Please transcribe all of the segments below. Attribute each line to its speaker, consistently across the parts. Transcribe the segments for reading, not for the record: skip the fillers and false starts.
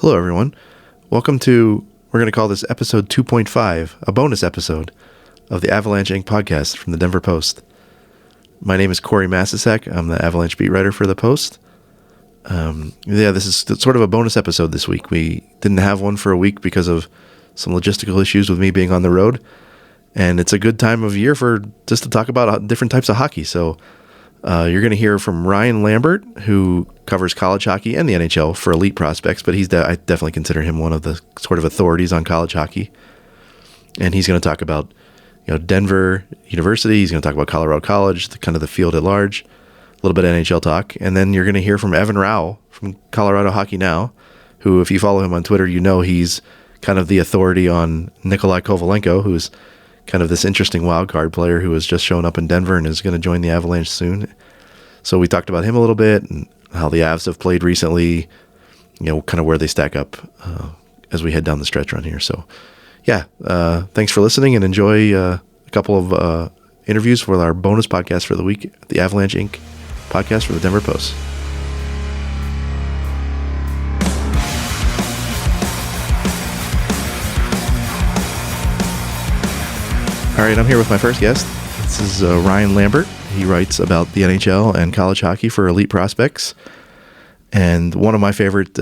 Speaker 1: Hello, everyone. Welcome to, we're going to call this episode 2.5, a bonus episode of the Avalanche Ink podcast from the Denver Post. My name is Corey Masisak. I'm the Avalanche beat writer for the Post. This is sort of a bonus episode this week. We didn't have one for a week because of some logistical issues with me being on the road. And it's a good time of year for just to talk about different types of hockey. So you're going to hear from Ryan Lambert, who covers college hockey and the NHL for elite prospects, but I definitely consider him one of the sort of authorities on college hockey. And he's going to talk about, Denver University. He's going to talk about Colorado College, kind of the field at large, a little bit of NHL talk. And then you're going to hear from Evan Rawal from Colorado Hockey Now, who, if you follow him on Twitter, he's kind of the authority on Nikolai Kovalenko, who's kind of this interesting wild card player who has just shown up in Denver and is going to join the Avalanche soon. So we talked about him a little bit and how the Avs have played recently, kind of where they stack up as we head down the stretch run here. So, thanks for listening and enjoy a couple of interviews for our bonus podcast for the week, the Avalanche Ink podcast for the Denver Post. All right, I'm here with my first guest. This is Ryan Lambert. He writes about the NHL and college hockey for elite prospects. And one of my favorite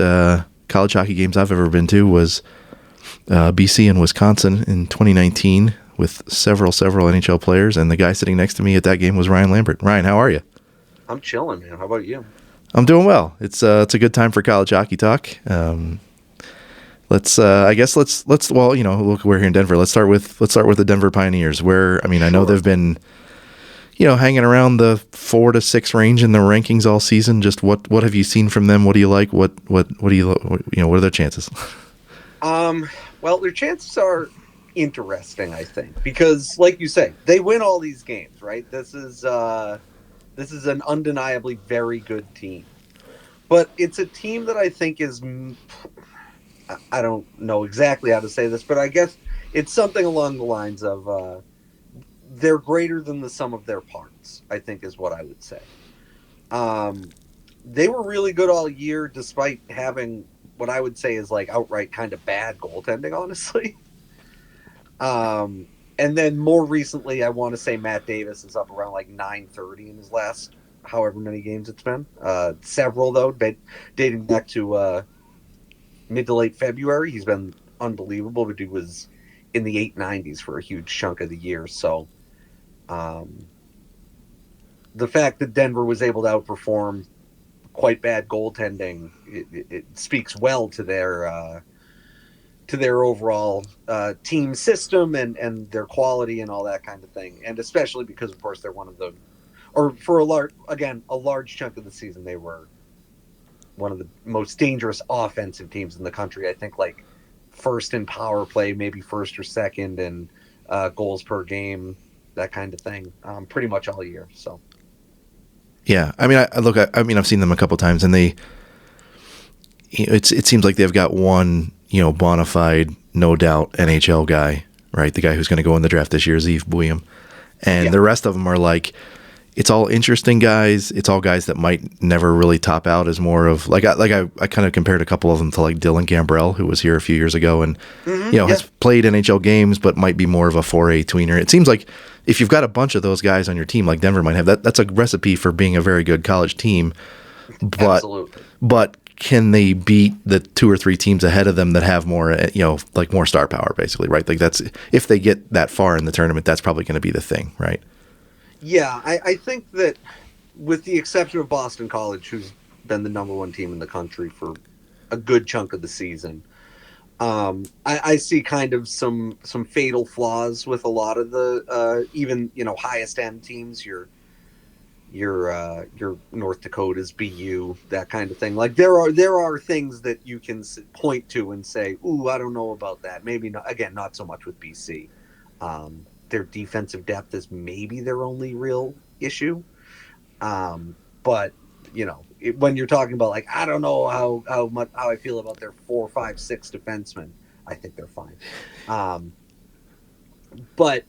Speaker 1: college hockey games I've ever been to was BC and Wisconsin in 2019 with several NHL players. And the guy sitting next to me at that game was Ryan Lambert. Ryan, how are you?
Speaker 2: I'm chilling, man. How about you?
Speaker 1: I'm doing well. It's a good time for college hockey talk. Let's look, we're here in Denver. Let's start with the Denver Pioneers, where, I know they've been, hanging around the 4 to 6 range in the rankings all season. Just what have you seen from them? What do you like? What are their chances?
Speaker 2: Well, their chances are interesting, I think, because like you say, they win all these games, right? This is an undeniably very good team, but it's a team that I think is, I don't know exactly how to say this, but I guess it's something along the lines of they're greater than the sum of their parts, I think is what I would say. They were really good all year, despite having what I would say is like outright kind of bad goaltending, honestly. And then more recently, I want to say Matt Davis is up around like .930 in his last however many games it's been. Several, though, dating back to mid to late February. He's been unbelievable, but he was in the 890s for a huge chunk of the year. So the fact that Denver was able to outperform quite bad goaltending, it speaks well to their overall team system and their quality and all that kind of thing. And especially because, of course, they're one of the, or for a large chunk of the season, they were one of the most dangerous offensive teams in the country. I think like first in power play, maybe first or second in goals per game, that kind of thing, pretty much all year. So,
Speaker 1: yeah, I've seen them a couple times, and it seems like they've got one, bona fide, no doubt NHL guy, right? The guy who's going to go in the draft this year is Yves Bouillon, and the rest of them are like, it's all interesting guys. It's all guys that might never really top out as more of I kind of compared a couple of them to like Dylan Gambrell, who was here a few years ago and has played NHL games, but might be more of a 4A tweener. It seems like if you've got a bunch of those guys on your team, like Denver might have, that's a recipe for being a very good college team.
Speaker 2: Absolutely.
Speaker 1: But can they beat the 2 or 3 teams ahead of them that have more, like more star power, basically, right? Like that's, if they get that far in the tournament, that's probably going to be the thing, right?
Speaker 2: Yeah, I think that with the exception of Boston College, who's been the number 1 team in the country for a good chunk of the season, I see kind of some fatal flaws with a lot of the even highest end teams. Your North Dakota's, BU, that kind of thing. Like there are things that you can point to and say, "Ooh, I don't know about that." Maybe not. Again, not so much with BC. Their defensive depth is maybe their only real issue. But when you're talking about like, I don't know how I feel about their 4, 5, 6 defensemen, I think they're fine. But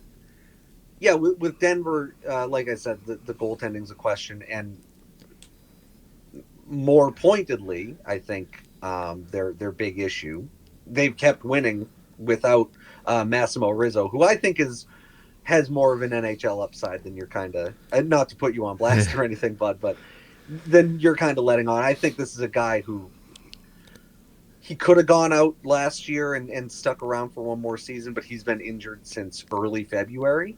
Speaker 2: yeah, with Denver, like I said, the goaltending's a question, and more pointedly, I think their big issue. They've kept winning without Massimo Rizzo, who I think has more of an NHL upside than you're kind of, not to put you on blast or anything, bud, but then you're kind of letting on. I think this is a guy who he could have gone out last year and stuck around for one more season, but he's been injured since early February.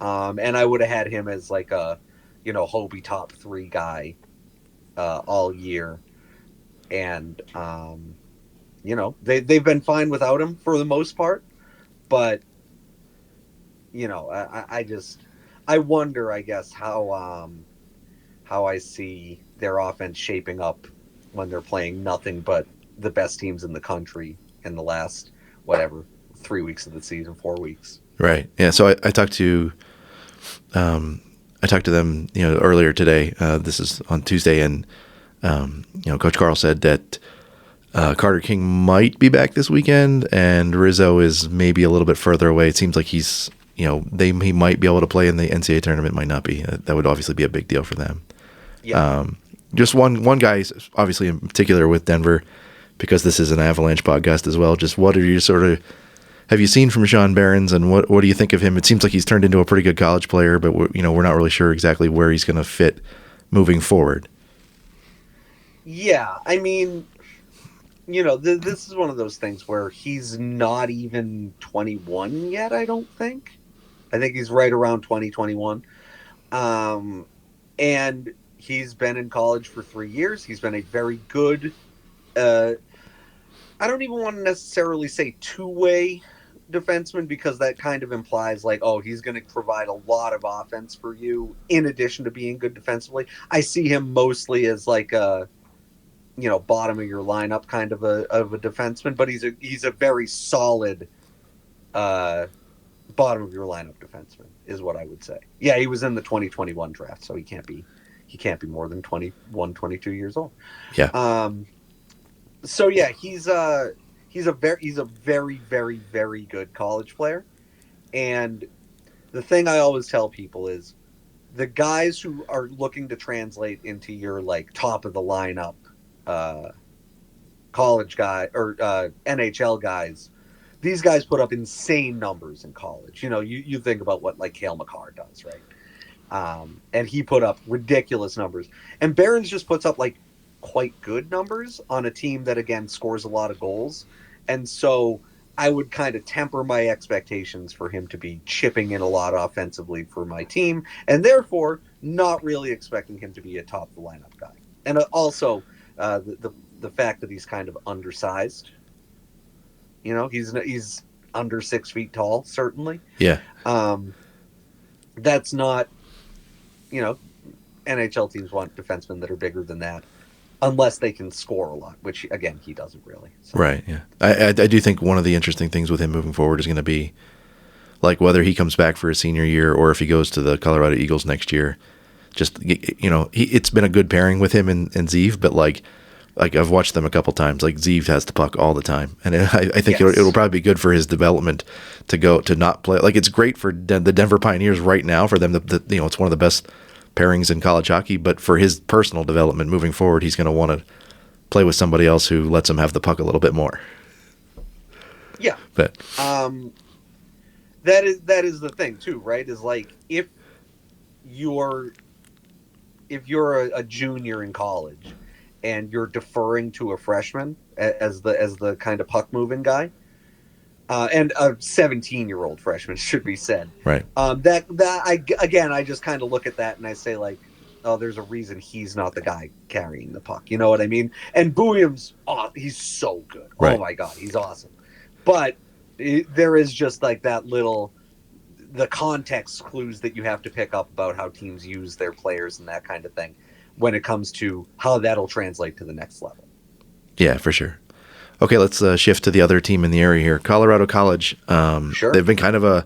Speaker 2: And I would have had him as like a, Hobie top 3 guy all year. And, they've been fine without him for the most part. But, I wonder, I guess, how I see their offense shaping up when they're playing nothing but the best teams in the country in the last, 3 weeks of the season, 4 weeks.
Speaker 1: Right. Yeah. So I talked to them, earlier today. This is on Tuesday, and Coach Carl said that Carter King might be back this weekend, and Rizzo is maybe a little bit further away. It seems like he might be able to play in the NCAA tournament, might not be. That would obviously be a big deal for them.
Speaker 2: Yeah.
Speaker 1: Just one guy, obviously in particular with Denver, because this is an Avalanche podcast as well. Just what are you have you seen from Sean Behrens, and what do you think of him? It seems like he's turned into a pretty good college player, but we're not really sure exactly where he's going to fit moving forward.
Speaker 2: Yeah, I mean, this is one of those things where he's not even 21 yet, I don't think. I think he's right around 2021. And he's been in college for 3 years. He's been a very good, I don't even want to necessarily say two-way defenseman, because that kind of implies like, oh, he's going to provide a lot of offense for you in addition to being good defensively. I see him mostly as like a, bottom of your lineup kind of a defenseman, but he's a very solid bottom of your lineup defenseman is what I would say. Yeah, he was in the 2021 draft, so he can't be more than 21, 22 years old.
Speaker 1: Yeah.
Speaker 2: So yeah, he's a very, very, very good college player. And the thing I always tell people is the guys who are looking to translate into your like top of the lineup college guy or NHL guys, these guys put up insane numbers in college. You think about what like Cale Makar does, right? And he put up ridiculous numbers. And Behrens just puts up like quite good numbers on a team that again scores a lot of goals. And so I would kind of temper my expectations for him to be chipping in a lot offensively for my team, and therefore not really expecting him to be a top of the lineup guy. And also the fact that he's kind of undersized. He's under 6 feet tall, certainly.
Speaker 1: Yeah.
Speaker 2: That's not, NHL teams want defensemen that are bigger than that, unless they can score a lot, which again he doesn't really. So.
Speaker 1: Right. Yeah. I do think one of the interesting things with him moving forward is going to be like whether he comes back for his senior year or if he goes to the Colorado Eagles next year. Just it's been a good pairing with him and Zeev, but like I've watched them a couple times. Like Zeev has the puck all the time, and I think it'll probably be good for his development to not play. Like it's great for the Denver Pioneers right now for them. It's one of the best pairings in college hockey, but for his personal development moving forward, he's going to want to play with somebody else who lets him have the puck a little bit more.
Speaker 2: Yeah,
Speaker 1: but
Speaker 2: that is the thing too, right? Is like if you're a junior in college and you're deferring to a freshman as the kind of puck moving guy, and a 17-year-old freshman should be said.
Speaker 1: Right.
Speaker 2: I just kind of look at that and I say like, oh, there's a reason he's not the guy carrying the puck. You know what I mean? And Bouillam's, he's so good.
Speaker 1: Right.
Speaker 2: Oh my God, he's awesome. But there is just like that the context clues that you have to pick up about how teams use their players and that kind of thing when it comes to how that'll translate to the next level. Yeah,
Speaker 1: for sure. Okay, let's shift to the other team in the area here, Colorado College.
Speaker 2: Sure.
Speaker 1: They've been kind of a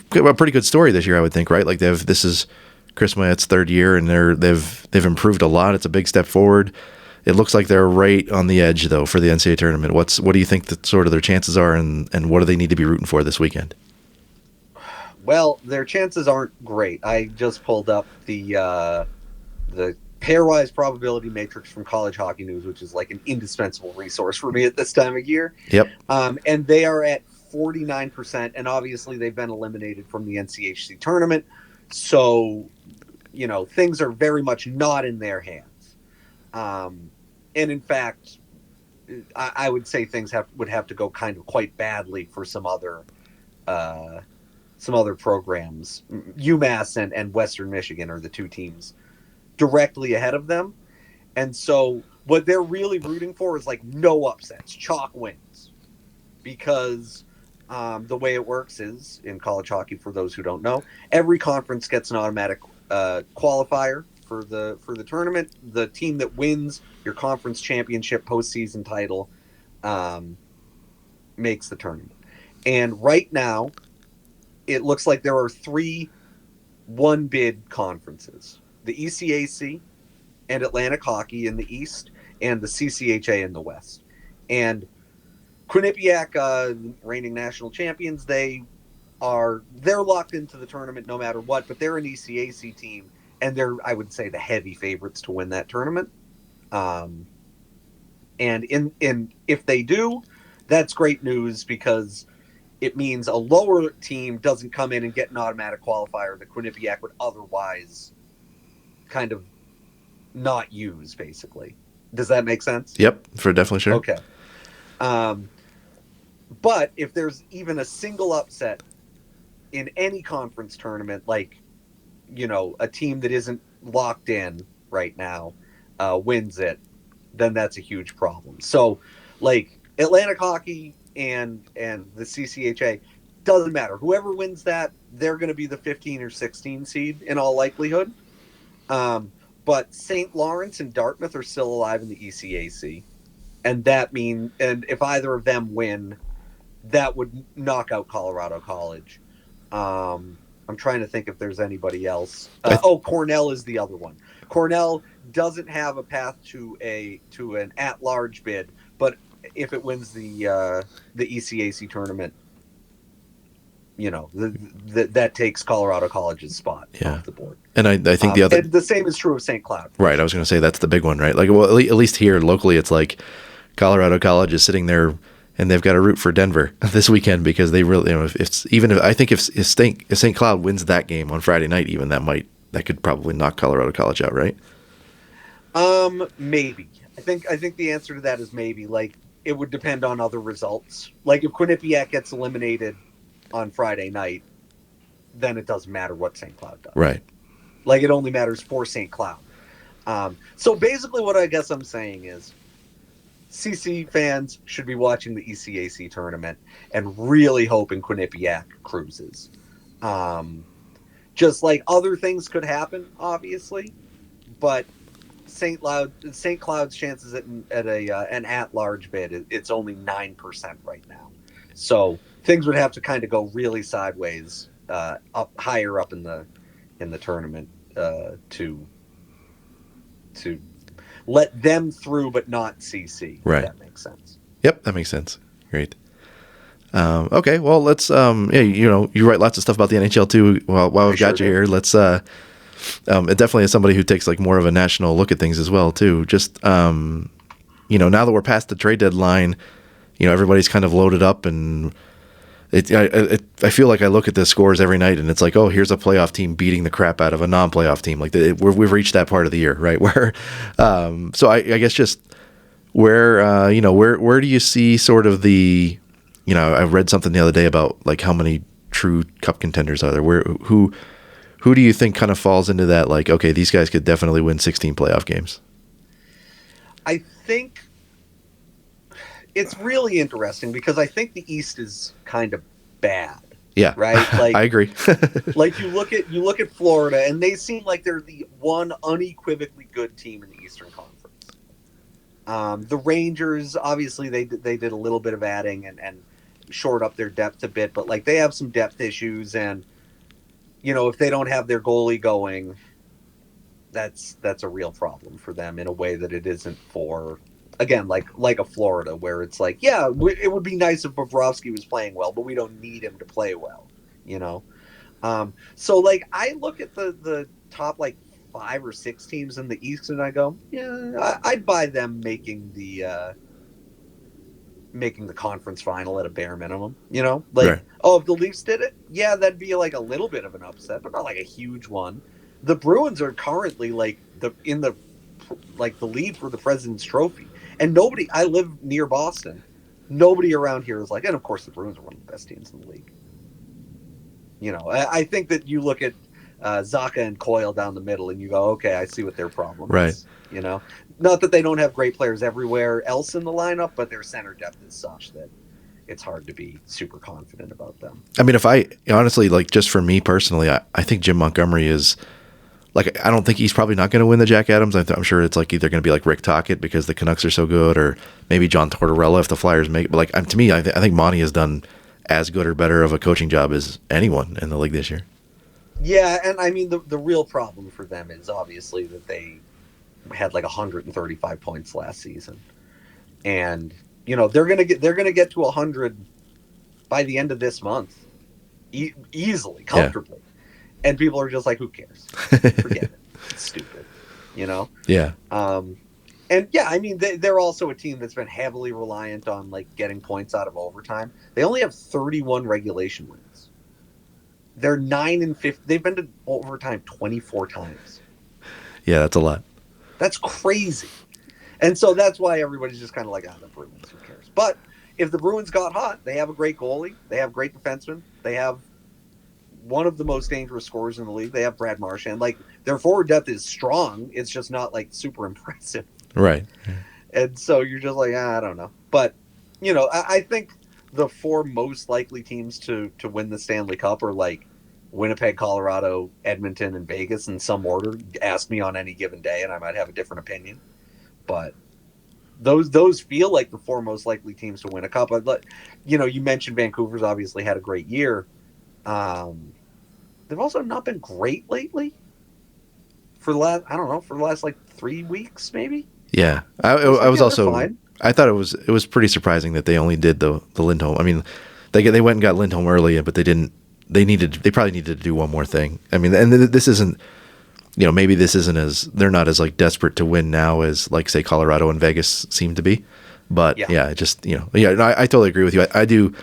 Speaker 1: pretty good story this year, I would think, right? Like this is Chris Mayette's third year, and they've improved a lot. It's a big step forward. It looks like they're right on the edge, though, for the NCAA tournament. What do you think that sort of their chances are, and what do they need to be rooting for this weekend?
Speaker 2: Well, their chances aren't great. I just pulled up the pairwise probability matrix from College Hockey News, which is like an indispensable resource for me at this time of year.
Speaker 1: Yep.
Speaker 2: And they are at 49%, and obviously they've been eliminated from the NCHC tournament. So, things are very much not in their hands. And in fact, I would say things would have to go kind of quite badly for some other programs. UMass and Western Michigan are the two teams directly ahead of them. And so what they're really rooting for is like no upsets, chalk wins. Because the way it works is in college hockey, for those who don't know, every conference gets an automatic qualifier for the tournament. The team that wins your conference championship postseason title makes the tournament. And right now, it looks like there are 3 one-bid conferences: the ECAC and Atlantic Hockey in the East, and the CCHA in the West. And Quinnipiac, reigning national champions, they're locked into the tournament no matter what, but they're an ECAC team, and they're, I would say, the heavy favorites to win that tournament. And if they do, that's great news, because it means a lower team doesn't come in and get an automatic qualifier that Quinnipiac would otherwise kind of not use, basically. Does that make sense?
Speaker 1: Yep, for definitely sure.
Speaker 2: Okay. But if there's even a single upset in any conference tournament, like, a team that isn't locked in right now wins it, then that's a huge problem. So, like, Atlantic Hockey and the CCHA, doesn't matter. Whoever wins that, they're going to be the 15 or 16 seed in all likelihood. But St. Lawrence and Dartmouth are still alive in the ECAC. And and if either of them win, that would knock out Colorado College. I'm trying to think if there's anybody else. Cornell is the other one. Cornell doesn't have a path to an at-large bid, but if it wins the ECAC tournament, that takes Colorado College's spot off the board.
Speaker 1: And I think
Speaker 2: the same is true of St. Cloud.
Speaker 1: Right. I was going to say that's the big one, right? Like, well, at least here locally, it's like Colorado College is sitting there and they've got to root for Denver this weekend, because they really, if St. Cloud wins that game on Friday night, even that could probably knock Colorado College out, right?
Speaker 2: Maybe. I think the answer to that is maybe. Like, it would depend on other results. Like, if Quinnipiac gets eliminated on Friday night, then it doesn't matter what St. Cloud does.
Speaker 1: Right.
Speaker 2: Like, it only matters for St. Cloud. So basically what I guess I'm saying is CC fans should be watching the ECAC tournament and really hoping Quinnipiac cruises. Just like other things could happen, obviously, but St. Cloud's chances at an at-large bid, it's only 9% right now. So things would have to kind of go really sideways, higher up in the tournament, to let them through, but not CC.
Speaker 1: Right.
Speaker 2: If that makes sense.
Speaker 1: Yep, that makes sense. Great. Okay, well, let's. You write lots of stuff about the NHL too. While we've got you here, let's. It definitely is somebody who takes like more of a national look at things as well too. Just now that we're past the trade deadline, everybody's kind of loaded up, and I feel like I look at the scores every night, and it's like, oh, here's a playoff team beating the crap out of a non-playoff team. Like we've reached that part of the year, right? Where, so I guess just where do you see sort of the, I read something the other day about like how many true cup contenders are there? Who do you think kind of falls into that? Like, okay, these guys could definitely win 16 playoff games. I
Speaker 2: think it's really interesting because I think the East is kind of bad.
Speaker 1: Yeah.
Speaker 2: Right. Like,
Speaker 1: I agree.
Speaker 2: Like you look at Florida, and they seem like they're the one unequivocally good team in the Eastern Conference. The Rangers, obviously, they did a little bit of adding and shored up their depth a bit, but like they have some depth issues, and if they don't have their goalie going, that's a real problem for them in a way that it isn't for, again, like a Florida, where it's like, yeah, it would be nice if Bobrovsky was playing well, but we don't need him to play well, So like I look at the top like 5 or 6 teams in the East, and I go, yeah, I'd buy them making the conference final at a bare minimum.
Speaker 1: Right.
Speaker 2: Oh, if the Leafs did it, yeah, that'd be like a little bit of an upset, but not like a huge one. The Bruins are currently like the lead for the President's Trophy, and nobody. I live near Boston. Nobody around here is like, and of course the Bruins are one of the best teams in the league. I think that you look at Zaka and Coyle down the middle, and you go, okay, I see what their problem is. Not that they don't have great players everywhere else in the lineup, but their center depth is such that it's hard to be super confident about them.
Speaker 1: I mean, if I honestly, like, just for me personally, I think Jim Montgomery is, like, I don't think he's probably not going to win the Jack Adams. I'm sure it's like either going to be like Rick Tocchet because the Canucks are so good, or maybe John Tortorella if the Flyers make it. But like, to me, I think Monty has done as good or better of a coaching job as anyone in the league this year.
Speaker 2: Yeah, and I mean the real problem for them is obviously that they had like 135 points last season, and they're gonna get to 100 by the end of this month, easily, comfortably, and people are just like, who cares? Forget it. It's stupid,
Speaker 1: Yeah.
Speaker 2: And yeah, I mean they're also a team that's been heavily reliant on like getting points out of overtime. They only have 31 regulation wins. They're 9-50. They've been to overtime 24 times.
Speaker 1: Yeah, that's a lot.
Speaker 2: That's crazy. And so that's why everybody's just kind of like, the Bruins, who cares? But if the Bruins got hot, they have a great goalie. They have great defensemen. They have one of the most dangerous scorers in the league. They have Brad Marchand. Like, their forward depth is strong. It's just not, like, super impressive.
Speaker 1: Right.
Speaker 2: And so you're just like, I don't know. But, I think the 4 most likely teams to win the Stanley Cup are, like, Winnipeg, Colorado, Edmonton, and Vegas in some order. Ask me on any given day, and I might have a different opinion. But those feel like the 4 most likely teams to win a cup. You mentioned Vancouver's obviously had a great year. They've also not been great lately. For the last like 3 weeks, maybe.
Speaker 1: Yeah, I was also. Fine. I thought it was pretty surprising that they only did the Lindholm. I mean, they went and got Lindholm early, but they didn't. They probably needed to do one more thing. I mean, and this isn't, maybe this isn't as, they're not as like desperate to win now as like say Colorado and Vegas seem to be, but I totally agree with you. I do.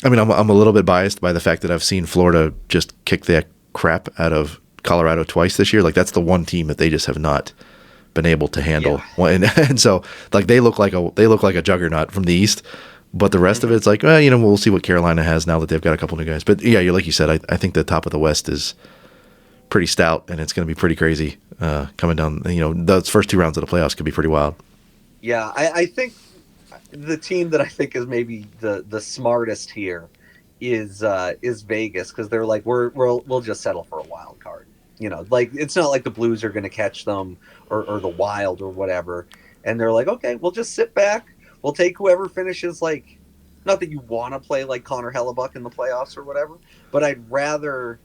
Speaker 1: I mean, I'm a little bit biased by the fact that I've seen Florida just kick the crap out of Colorado twice this year. Like that's the one team that they just have not been able to handle. Yeah. And so like they look like a juggernaut from the East. But the rest of it's like, we'll see what Carolina has now that they've got a couple new guys. But yeah, like you said, I think the top of the West is pretty stout, and it's going to be pretty crazy coming down. Those first 2 rounds of the playoffs could be pretty wild.
Speaker 2: Yeah, I think the team that I think is maybe the smartest here is Vegas, because they're like we'll just settle for a wild card. Like it's not like the Blues are going to catch them or the Wild or whatever, and they're like, okay, we'll just sit back. We'll take whoever finishes, like, not that you want to play like Connor Hellebuck in the playoffs or whatever, but I'd rather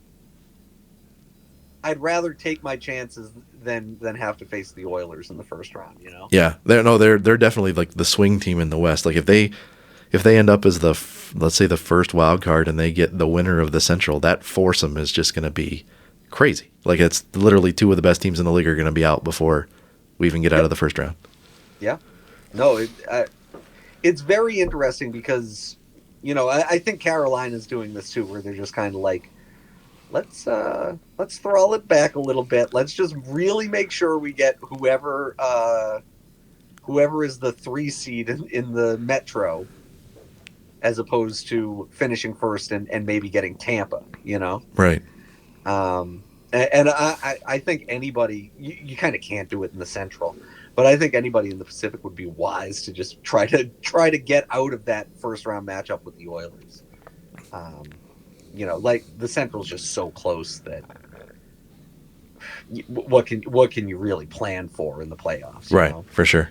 Speaker 2: take my chances than have to face the Oilers in the first round,
Speaker 1: Yeah, they're definitely like the swing team in the West. Like if they end up as let's say the first wild card and they get the winner of the Central, that foursome is just going to be crazy. Like it's literally 2 of the best teams in the league are going to be out before we even get out of the first round.
Speaker 2: Yeah, no, it's very interesting because, I think Carolina's doing this too, where they're just kind of like, let's throttle it back a little bit. Let's just really make sure we get whoever is the 3 seed in the Metro, as opposed to finishing first and maybe getting Tampa,
Speaker 1: Right.
Speaker 2: And I think anybody, you kind of can't do it in the Central. But I think anybody in the Pacific would be wise to just try to get out of that first round matchup with the Oilers. Like the Central's just so close that what can you really plan for in the playoffs?
Speaker 1: Right, for sure.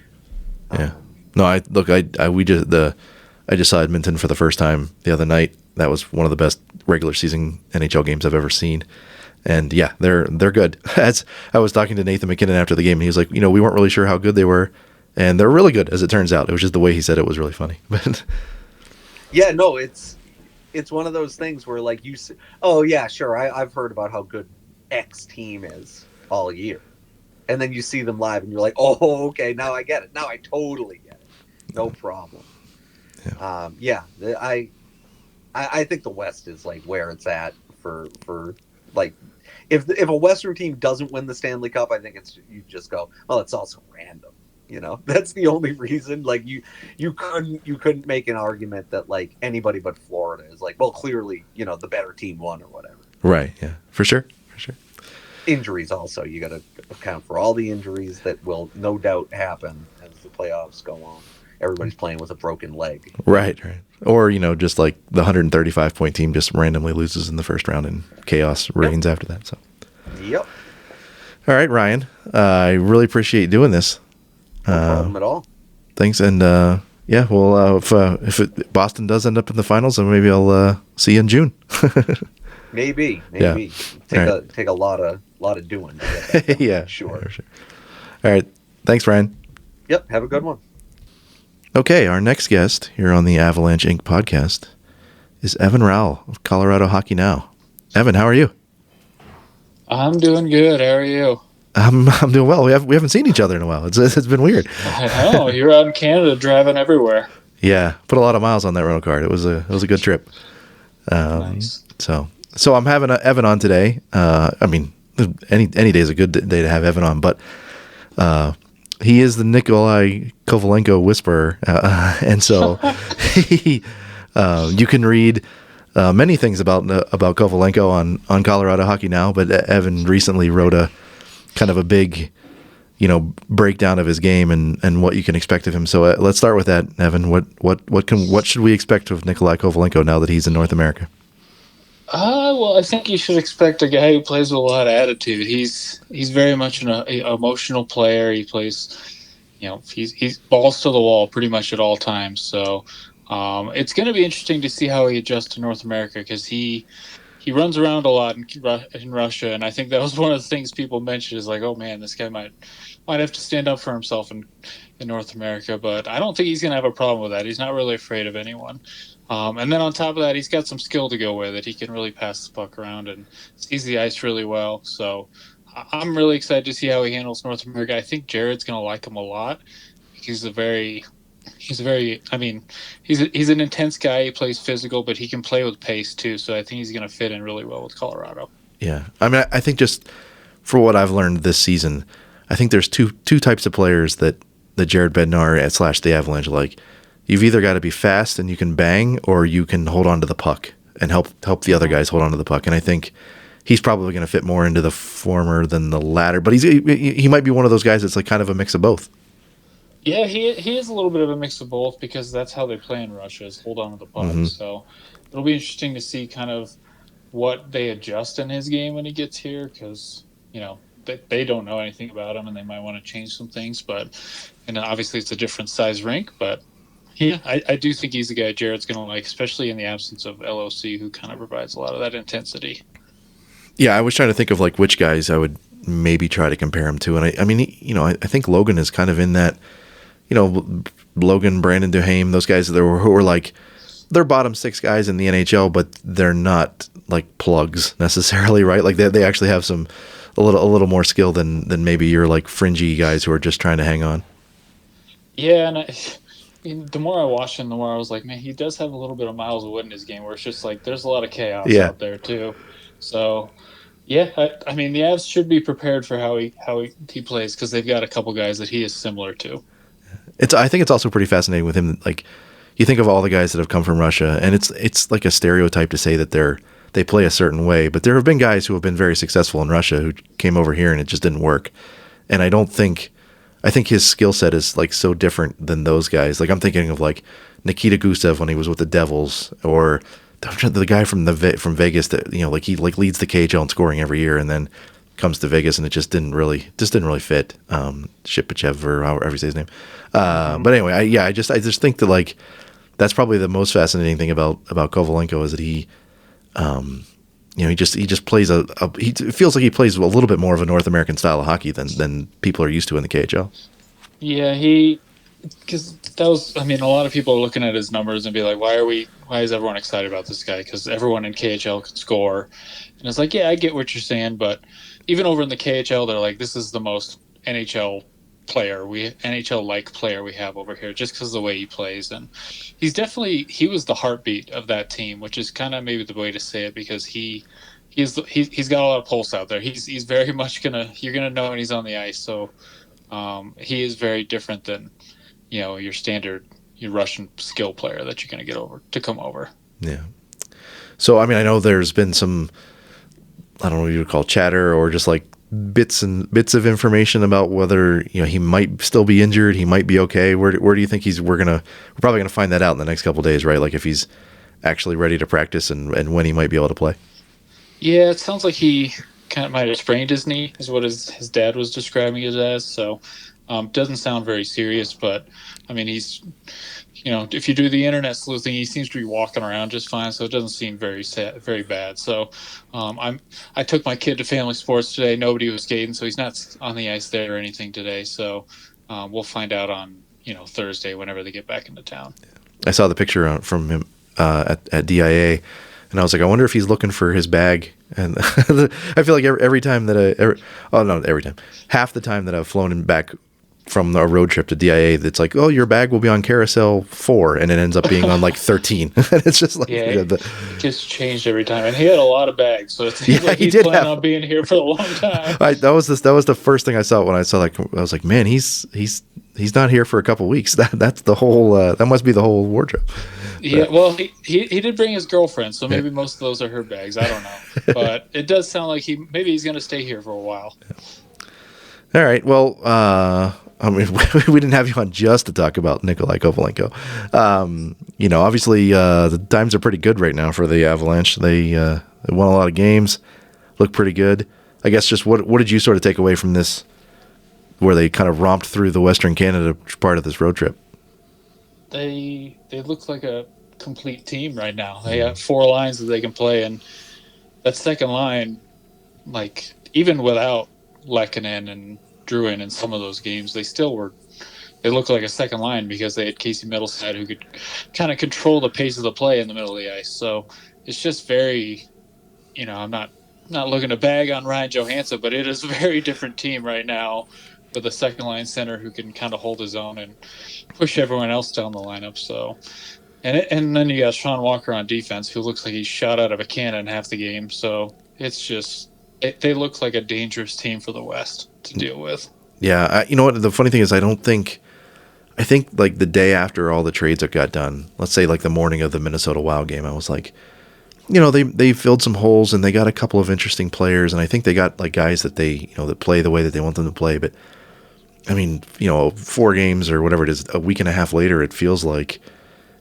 Speaker 1: Yeah. I just saw Edmonton for the first time the other night. That was one of the best regular season NHL games I've ever seen. And yeah, they're good. As I was talking to Nathan McKinnon after the game, and he was like, we weren't really sure how good they were, and they're really good, as it turns out. It was just the way he said it was really funny. But
Speaker 2: yeah, no, it's one of those things where like oh yeah, sure, I've heard about how good X team is, all year. And then you see them live and you're like, oh, okay, now I get it. Now I totally get it. No problem. I think the West is like where it's at for like, if a Western team doesn't win the Stanley Cup, I think you just go, well, it's also random. That's the only reason. Like you couldn't make an argument that like anybody but Florida is like, well, clearly, the better team won or whatever.
Speaker 1: Right. Yeah, for sure.
Speaker 2: Injuries also, you got to account for all the injuries that will no doubt happen as the playoffs go on. Everybody's playing with a broken leg.
Speaker 1: Right. Or, just like the 135-point team just randomly loses in the first round and chaos reigns after that. So.
Speaker 2: Yep.
Speaker 1: All right, Ryan. I really appreciate doing this.
Speaker 2: No problem at all.
Speaker 1: Thanks. And, if Boston does end up in the finals, then maybe I'll see you in June.
Speaker 2: Maybe.
Speaker 1: Yeah.
Speaker 2: Take a lot of doing. To get
Speaker 1: Yeah.
Speaker 2: Sure.
Speaker 1: All right. Thanks, Ryan.
Speaker 2: Yep. Have a good one.
Speaker 1: Okay, our next guest here on the Avalanche Ink podcast is Evan Rawal of Colorado Hockey Now. Evan, how are you?
Speaker 3: I'm doing good. How are you?
Speaker 1: I'm doing well. We haven't seen each other in a while. It's been weird.
Speaker 3: I know. You're out in Canada driving everywhere.
Speaker 1: Yeah, put a lot of miles on that rental car. It was a good trip.
Speaker 3: Nice.
Speaker 1: So I'm having Evan on today. Any day is a good day to have Evan on, but he is the Nikolai Kovalenko whisperer, and so you can read many things about Kovalenko on Colorado Hockey Now. But Evan recently wrote a kind of a big, breakdown of his game and what you can expect of him. So let's start with that, Evan. What should we expect of Nikolai Kovalenko now that he's in North America?
Speaker 3: Well, I think you should expect a guy who plays with a lot of attitude. He's very much an emotional player. He plays, he's balls to the wall pretty much at all times. So it's going to be interesting to see how he adjusts to North America because he runs around a lot in Russia, and I think that was one of the things people mentioned is like, oh man, this guy might have to stand up for himself in North America. But I don't think he's going to have a problem with that. He's not really afraid of anyone. And then on top of that, he's got some skill to go with it. He can really pass the puck around and sees the ice really well. So I'm really excited to see how he handles North America. I think Jared's going to like him a lot. He's an intense guy. He plays physical, but he can play with pace too. So I think he's going to fit in really well with Colorado.
Speaker 1: Yeah. I think just for what I've learned this season, I think there's two types of players that Jared Bednar / the Avalanche like. You've either got to be fast and you can bang, or you can hold on to the puck and help the other guys hold on to the puck. And I think he's probably going to fit more into the former than the latter. But he might be one of those guys that's like kind of a mix of both.
Speaker 3: Yeah, he is a little bit of a mix of both because that's how they play in Russia is hold on to the puck. Mm-hmm. So it'll be interesting to see kind of what they adjust in his game when he gets here because, they don't know anything about him and they might want to change some things. And obviously it's a different size rink, but yeah, I do think he's the guy Jared's going to like, especially in the absence of LOC, who kind of provides a lot of that intensity.
Speaker 1: Yeah, I was trying to think of like which guys I would maybe try to compare him to. And I think Logan is kind of in that, Logan, Brandon Duhaime, those guys who are like, they're bottom six guys in the NHL, but they're not like plugs necessarily, right? Like they actually have a little more skill than maybe your like fringy guys who are just trying to hang on. Yeah,
Speaker 3: and the more I watched him, the more I was like, man, he does have a little bit of Miles Wood in his game where it's just like there's a lot of chaos out there too. So, yeah, the Avs should be prepared for how he plays because they've got a couple guys that he is similar to.
Speaker 1: I think it's also pretty fascinating with him. Like, you think of all the guys that have come from Russia, and it's like a stereotype to say that they play a certain way, but there have been guys who have been very successful in Russia who came over here and it just didn't work. And I think his skill set is like so different than those guys. Like I'm thinking of like Nikita Gusev when he was with the Devils, or the guy from Vegas that like he like leads the KHL in scoring every year, and then comes to Vegas and it just didn't really fit. Shipachev or however you say his name. But anyway, I just think that like that's probably the most fascinating thing about Kovalenko is that he just plays it feels like he plays a little bit more of a North American style of hockey than people are used to in the KHL.
Speaker 3: Yeah, because that was, I mean, a lot of people are looking at his numbers and be like, why is everyone excited about this guy? Because everyone in KHL can score. And it's like, yeah, I get what you're saying, but even over in the KHL, they're like, this is the most NHL-like player we have over here, just because of the way he plays. And he was the heartbeat of that team, which is kind of maybe the way to say it, because he's got a lot of pulse out there. He's very much you're gonna know when he's on the ice. So he is very different than, your standard, your Russian skill player that you're gonna come over.
Speaker 1: Yeah. So I mean, I know there's been some, I don't know what you would call chatter, or just like bits of information about whether he might still be injured, he might be okay. Where do you think we're probably gonna find that out in the next couple of days, right? Like if he's actually ready to practice and when he might be able to play.
Speaker 3: Yeah, it sounds like he kind of might have sprained his knee, is what his dad was describing it as. So doesn't sound very serious, but I mean, he's, if you do the internet sleuthing, he seems to be walking around just fine. So it doesn't seem very bad. So I took my kid to family sports today. Nobody was skating, so he's not on the ice there or anything today. So we'll find out on Thursday whenever they get back into town.
Speaker 1: I saw the picture from him at DIA. And I was like, I wonder if he's looking for his bag. And I feel like every time half the time that I've flown him back from a road trip to DIA, that's like, oh, your bag will be on carousel 4, and it ends up being on like 13. It's just like,
Speaker 3: it gets changed every time. And he had a lot of bags, so it seems like he's planning on being here for a long time.
Speaker 1: That was the first thing I saw when I saw, like, I was like, man, he's not here for a couple weeks. That's the whole that must be the whole wardrobe.
Speaker 3: Yeah, well, he did bring his girlfriend, so maybe most of those are her bags. I don't know, but it does sound like he's going to stay here for a while.
Speaker 1: All right. Well, I mean, we didn't have you on just to talk about Nikolai Kovalenko. Obviously, the times are pretty good right now for the Avalanche. They won a lot of games, look pretty good. I guess just what did you sort of take away from this, where they kind of romped through the Western Canada part of this road trip?
Speaker 3: They look like a complete team right now. They have 4 lines that they can play, and that second line, like, even without Lehkonen and Drouin in some of those games, they looked like a second line, because they had Casey Middlestad, who could kind of control the pace of the play in the middle of the ice. So it's just very, I'm not looking to bag on Ryan Johansson, but it is a very different team right now, with a second line center who can kind of hold his own and push everyone else down the lineup. So, and then you got Sean Walker on defense, who looks like he's shot out of a cannon half the game. So it's just, they look like a dangerous team for the West to deal with. Yeah.
Speaker 1: You know what? The funny thing is, I think like the day after all the trades got done, let's say like the morning of the Minnesota Wild game, I was like, they filled some holes and they got a couple of interesting players. And I think they got like guys that that play the way that they want them to play. But I mean, 4 games or whatever it is, a week and a half later, it feels like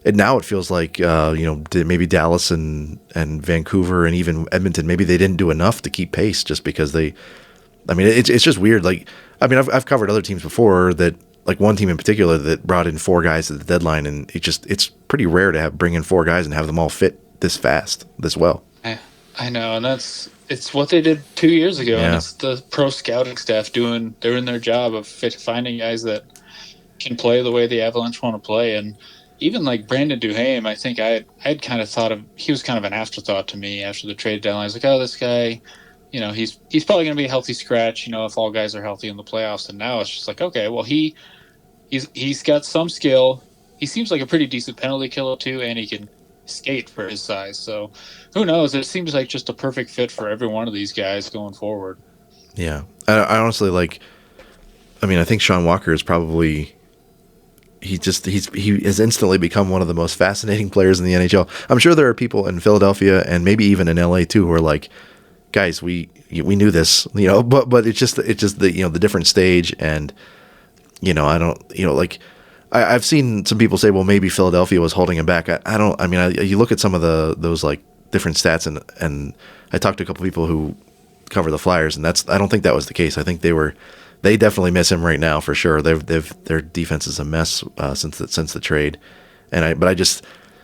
Speaker 1: maybe Dallas and Vancouver and even Edmonton, maybe they didn't do enough to keep pace, just because it's just weird. Like, I mean, I've covered other teams before, that like one team in particular that brought in 4 guys at the deadline, and it's pretty rare to bring in 4 guys and have them all fit this fast, this well.
Speaker 3: I know, and it's what they did 2 years ago,
Speaker 1: yeah.
Speaker 3: And it's the pro scouting staff doing their job of finding guys that can play the way the Avalanche want to play. And even like Brandon Duhaime, I think I had kind of thought he was kind of an afterthought to me after the trade deadline. I was like, oh, this guy, he's probably going to be a healthy scratch, if all guys are healthy in the playoffs. And now it's just like, okay, well, he's got some skill. He seems like a pretty decent penalty killer too, and he can skate for his size. So who knows? It seems like just a perfect fit for every one of these guys going forward.
Speaker 1: Yeah. I honestly I think Sean Walker is probably, he has instantly become one of the most fascinating players in the NHL. I'm sure there are people in Philadelphia and maybe even in LA too who are like, guys, we knew this, but it's just the different stage. And I've seen some people say, well, maybe Philadelphia was holding him back. You look at some of those like different stats, and I talked to a couple people who cover the Flyers, and I don't think that was the case. I think they definitely miss him right now for sure. Their defense is a mess since the trade,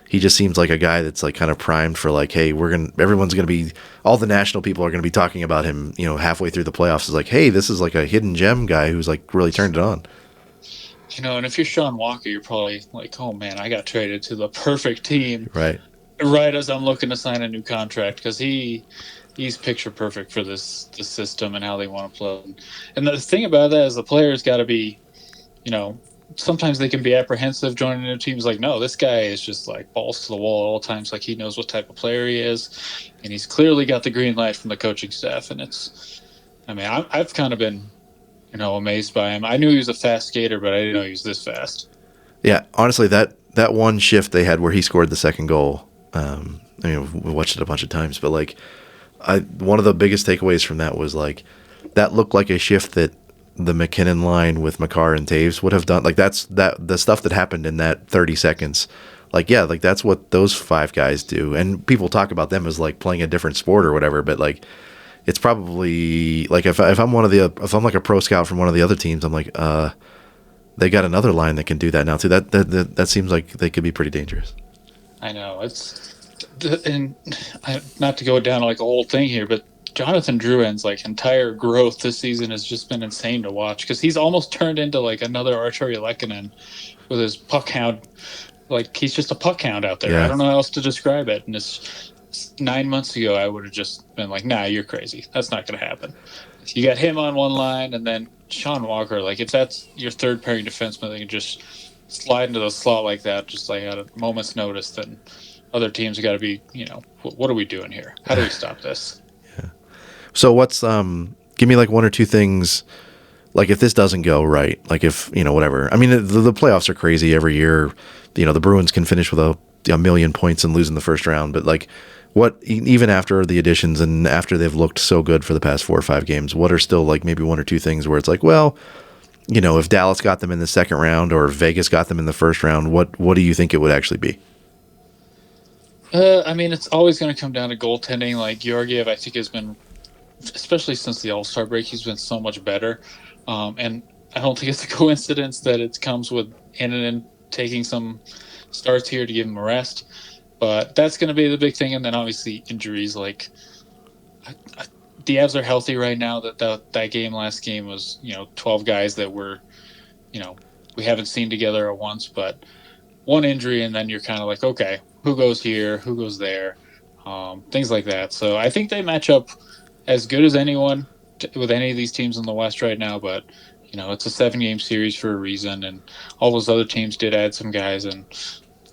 Speaker 1: he just seems like a guy that's like kind of primed for like, hey, everyone's gonna be, all the national people are gonna be talking about him, halfway through the playoffs. Is like, hey, this is like a hidden gem guy who's like really turned it on.
Speaker 3: And if you're Sean Walker, you're probably like, oh man, I got traded to the perfect team
Speaker 1: Right.
Speaker 3: right as I'm looking to sign a new contract, because he's picture perfect for this system and how they want to play. And the thing about that is the players got to be, sometimes they can be apprehensive joining new teams. Like, no, this guy is just like balls to the wall at all times. Like, he knows what type of player he is, and he's clearly got the green light from the coaching staff. And I've kind of been, amazed by him. I knew he was a fast skater, but I didn't know he was this fast.
Speaker 1: Yeah, honestly, that one shift they had where he scored the second goal, we watched it a bunch of times, but like, one of the biggest takeaways from that was like, that looked like a shift that the McKinnon line with Makar and Taves would have done. Like, the stuff that happened in that 30 seconds. Like, yeah, like that's what those five guys do. And people talk about them as like playing a different sport or whatever, but like, it's probably like if I'm like a pro scout from one of the other teams, I'm like, they got another line that can do that now too. That seems like they could be pretty dangerous.
Speaker 3: I know not to go down like a whole thing here, but Jonathan Drouin's like entire growth this season has just been insane to watch, because he's almost turned into like another Arturi Lehkonen with his puck hound. Like, he's just a puck hound out there. Yeah. I don't know how else to describe it. And it's 9 months ago, I would have just been like, nah, you're crazy. That's not going to happen. You got him on one line, and then Sean Walker. Like, if that's your third pairing defenseman, they can just slide into the slot like that, just like at a moment's notice, then other teams have got to be, what are we doing here? How do we stop this?
Speaker 1: Yeah. So what's give me like one or two things, like if this doesn't go right, like if, whatever. I mean, the playoffs are crazy every year. The Bruins can finish with a million points and lose in the first round, but like, what, even after the additions and after they've looked so good for the past 4 or 5 games, what are still like maybe one or two things where it's like, well, if Dallas got them in the second round or Vegas got them in the first round, what do you think it would actually be?
Speaker 3: It's always going to come down to goaltending. Like, Georgiev, I think, has been, especially since the All-Star break, he's been so much better. And I don't think it's a coincidence that it comes with Annunen taking some starts here to give him a rest. But that's going to be the big thing. And then obviously injuries. Like, the Avs are healthy right now. That game, last game, was 12 guys that were, we haven't seen together at once. But one injury, and then you're kind of like, okay, who goes here, who goes there, things like that. So I think they match up as good as anyone with any of these teams in the West right now. But it's a 7-game series for a reason, and all those other teams did add some guys, and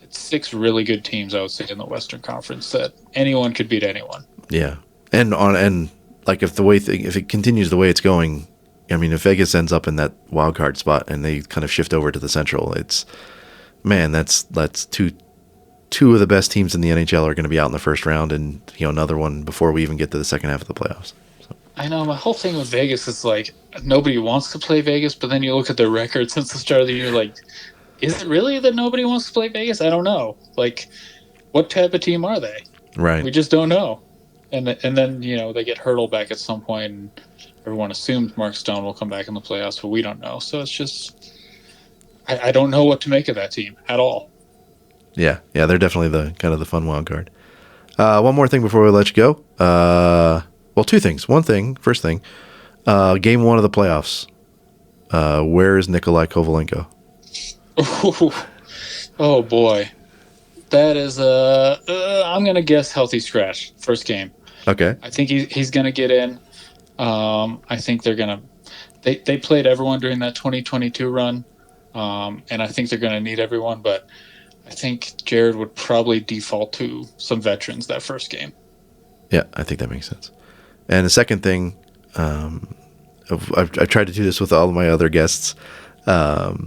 Speaker 3: it's 6 really good teams, I would say, in the Western Conference that anyone could beat anyone. Yeah,
Speaker 1: and like if it continues the way it's going, I mean, if Vegas ends up in that wild card spot and they kind of shift over to the Central, that's two of the best teams in the NHL are going to be out in the first round, and another one before we even get to the second half of the playoffs. So.
Speaker 3: I know, my whole thing with Vegas is like, nobody wants to play Vegas, but then you look at their record since the start of the year, like, is it really that nobody wants to play Vegas? I don't know. Like, what type of team are they?
Speaker 1: Right.
Speaker 3: We just don't know. And then they get hurtled back at some point, and everyone assumes Mark Stone will come back in the playoffs, but we don't know. So it's just, I don't know what to make of that team at all.
Speaker 1: Yeah, they're definitely the kind of the fun wild card. One more thing before we let you go. Well, two things. First thing, game 1 of the playoffs. Where is Nikolai Kovalenko?
Speaker 3: Oh boy, that is I'm gonna guess healthy scratch first game.
Speaker 1: Okay.
Speaker 3: I think he's gonna get in. I think they're gonna. They played everyone during that 2022 run, and I think they're gonna need everyone, but. I think Jared would probably default to some veterans that first game.
Speaker 1: Yeah, I think that makes sense. And the second thing, I've tried to do this with all of my other guests. But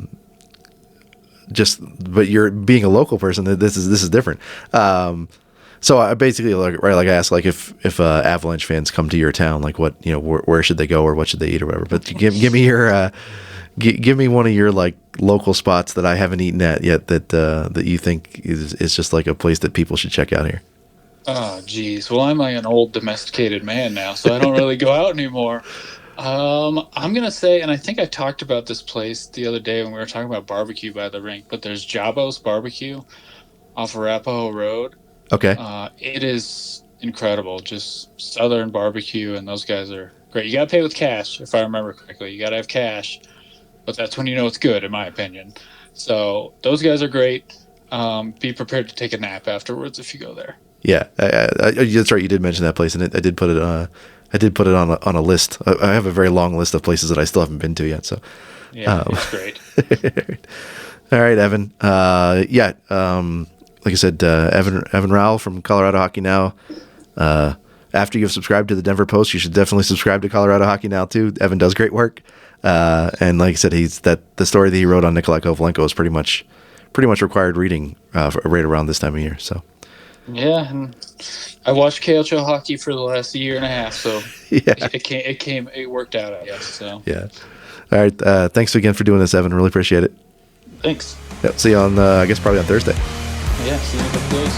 Speaker 1: you're being a local person, this is different. So I basically I asked if Avalanche fans come to your town, like what where should they go or what should they eat or whatever. But give me your. Give me one of your like local spots that I haven't eaten at yet that you think is just like a place that people should check out here.
Speaker 3: Oh, geez. Well, I'm like an old domesticated man now, so I don't really go out anymore. I'm gonna say, and I think I talked about this place the other day when we were talking about barbecue by the rink. But there's Jabo's Barbecue off Arapahoe Road.
Speaker 1: Okay.
Speaker 3: It is incredible, just Southern barbecue, and those guys are great. You gotta pay with cash, if I remember correctly. You gotta have cash. but that's when you know it's good, in my opinion. So those guys are great. Be prepared to take a nap afterwards if you go there.
Speaker 1: Yeah, that's right. You did mention that place, and I did put it. I did put it on a list. I have a very long list of places that I still haven't been to yet. So,
Speaker 3: yeah, it's great.
Speaker 1: All right, Evan. Like I said, Evan Rawal from Colorado Hockey Now. After you've subscribed to the Denver Post, you should definitely subscribe to Colorado Hockey Now too. Evan does great work, and like I said, the story that he wrote on Nikolai Kovalenko is pretty much required reading right around this time of year. So.
Speaker 3: Yeah, and I watched KHL hockey for the last year and a half, so
Speaker 1: yeah.
Speaker 3: it worked out, I guess. So
Speaker 1: yeah. All right. Thanks again for doing this, Evan. Really appreciate it.
Speaker 3: Thanks.
Speaker 1: Yep, see you on I guess probably on Thursday.
Speaker 3: Yeah, see you in a couple days.